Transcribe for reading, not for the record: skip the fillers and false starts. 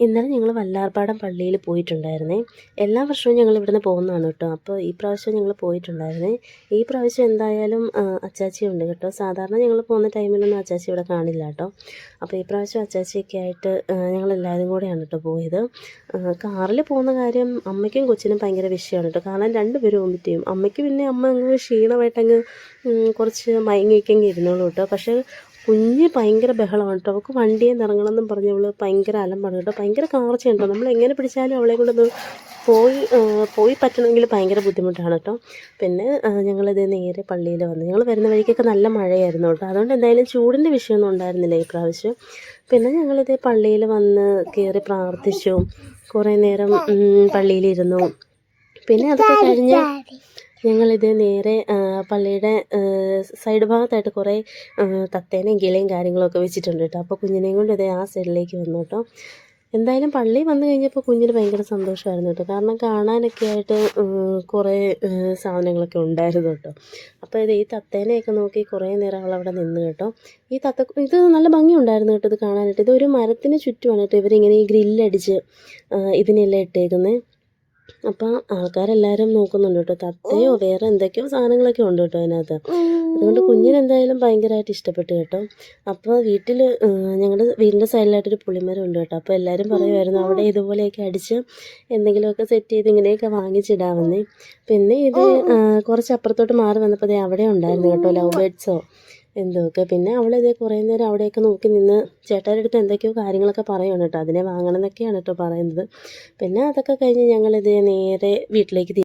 ഇന്നലെ ഞങ്ങൾ വല്ലാർപാടം പള്ളിയിൽ പോയിട്ടുണ്ടായിരുന്നേ. എല്ലാ വർഷവും ഞങ്ങൾ ഇവിടുന്ന് പോകുന്നതാണ് കേട്ടോ. അപ്പോൾ ഈ പ്രാവശ്യം ഞങ്ങൾ പോയിട്ടുണ്ടായിരുന്നേ. ഈ പ്രാവശ്യം എന്തായാലും അച്ചാച്ചി ഉണ്ട് കേട്ടോ. സാധാരണ ഞങ്ങൾ പോകുന്ന ടൈമിലൊന്നും അച്ചാച്ചി ഇവിടെ കാണില്ല കേട്ടോ. അപ്പോൾ ഈ പ്രാവശ്യം അച്ചാച്ചിയൊക്കെ ആയിട്ട് ഞങ്ങളെല്ലാവരും കൂടെയാണ് കേട്ടോ പോയത്. കാറിൽ പോകുന്ന കാര്യം അമ്മയ്ക്കും കൊച്ചിനും ഭയങ്കര വിഷയമാണ് കേട്ടോ. കാരണം രണ്ടുപേരും വോമിറ്റ് ചെയ്യും. അമ്മയ്ക്ക് പിന്നെ അമ്മ അങ്ങ് ക്ഷീണമായിട്ടങ്ങ് കുറച്ച് മയങ്ങിയൊക്കെ ഇരുന്നോളൂ കേട്ടോ. പക്ഷേ കുഞ്ഞ് ഭയങ്കര ബഹളമാണ് കേട്ടോ. അവൾക്ക് വണ്ടിയിൽ നിന്ന് ഇറങ്ങണമെന്നും പറഞ്ഞ് അവൾ ഭയങ്കര അലമ്പാണ് കേട്ടോ. ഭയങ്കര കാർച്ചയുണ്ടോ, നമ്മൾ എങ്ങനെ പിടിച്ചാലും അവളെ കൊണ്ടൊന്ന് പോയി പറ്റണമെങ്കിൽ ഭയങ്കര ബുദ്ധിമുട്ടാണ് കേട്ടോ. പിന്നെ ഞങ്ങളിത് നേരെ പള്ളിയിൽ വന്നു. ഞങ്ങൾ വരുന്ന വഴിക്കൊക്കെ നല്ല മഴയായിരുന്നു കേട്ടോ. അതുകൊണ്ട് എന്തായാലും ചൂടിൻ്റെ വിഷയമൊന്നും ഉണ്ടായിരുന്നില്ല ഈ പ്രാവശ്യം. പിന്നെ ഞങ്ങളിത് പള്ളിയിൽ വന്ന് കയറി പ്രാർത്ഥിച്ചു, കുറേ നേരം പള്ളിയിലിരുന്നു. പിന്നെ അതൊക്കെ കഴിഞ്ഞ് ഞങ്ങളിത് നേരെ പള്ളിയുടെ സൈഡ് ഭാഗത്തായിട്ട് കുറേ തത്തേനേയും കിളിയും കാര്യങ്ങളൊക്കെ വെച്ചിട്ടുണ്ട് കേട്ടോ. അപ്പോൾ കുഞ്ഞിനെയും കൊണ്ട് ഇതേ ആ സൈഡിലേക്ക് വന്നു കേട്ടോ. എന്തായാലും പള്ളി വന്നു കഴിഞ്ഞപ്പോൾ കുഞ്ഞിന് ഭയങ്കര സന്തോഷമായിരുന്നു കേട്ടോ. കാരണം കാണാനൊക്കെ ആയിട്ട് കുറേ സാധനങ്ങളൊക്കെ ഉണ്ടായിരുന്നു കേട്ടോ. അപ്പോൾ ഇത് ഈ തത്തേനെയൊക്കെ നോക്കി കുറേ നേരം അവളവിടെ നിന്ന് കേട്ടോ. ഇത് നല്ല ഭംഗിയുണ്ടായിരുന്നു കേട്ടോ ഇത് കാണാനായിട്ട്. ഇതൊരു മരത്തിന് ചുറ്റുമാണ് കേട്ടോ ഇവരിങ്ങനെ ഈ ഗ്രില്ലടിച്ച് ഇതിനെല്ലാം ഇട്ടേക്കുന്നത്. അപ്പം ആൾക്കാരെല്ലാവരും നോക്കുന്നുണ്ട് കേട്ടോ. തത്തയോ വേറെ എന്തൊക്കെയോ സാധനങ്ങളൊക്കെ ഉണ്ട് കേട്ടോ അതിനകത്ത്. അതുകൊണ്ട് കുഞ്ഞിനെന്തായാലും ഭയങ്കരമായിട്ട് ഇഷ്ടപ്പെട്ടു കേട്ടോ. അപ്പോൾ ഞങ്ങളുടെ വീടിൻ്റെ സൈഡിലായിട്ടൊരു പുളിമരം ഉണ്ട് കേട്ടോ. അപ്പോൾ എല്ലാവരും പറയുമായിരുന്നു അവിടെ ഇതുപോലെയൊക്കെ അടിച്ച് എന്തെങ്കിലുമൊക്കെ സെറ്റ് ചെയ്ത് ഇങ്ങനെയൊക്കെ വാങ്ങിച്ചിടാമെന്നേ. പിന്നെ ഇത് കുറച്ച് അപ്പുറത്തോട്ട് മാറി വന്നപ്പോൾ അവിടെ ഉണ്ടായിരുന്നു കേട്ടോ ലവ് ബേർഡ്സോ എന്തൊക്കെ. പിന്നെ അവളിത് കുറേ നേരം അവിടെയൊക്കെ നോക്കി നിന്ന് ചേട്ടായുടെ അടുത്ത് എന്തൊക്കെയോ കാര്യങ്ങളൊക്കെ പറയുകയാണ് കേട്ടോ. അതിനെ വാങ്ങണം എന്നൊക്കെയാണ് കേട്ടോ പറയുന്നത്. പിന്നെ അതൊക്കെ കഴിഞ്ഞ് ഞങ്ങളിത് നേരെ വീട്ടിലേക്ക്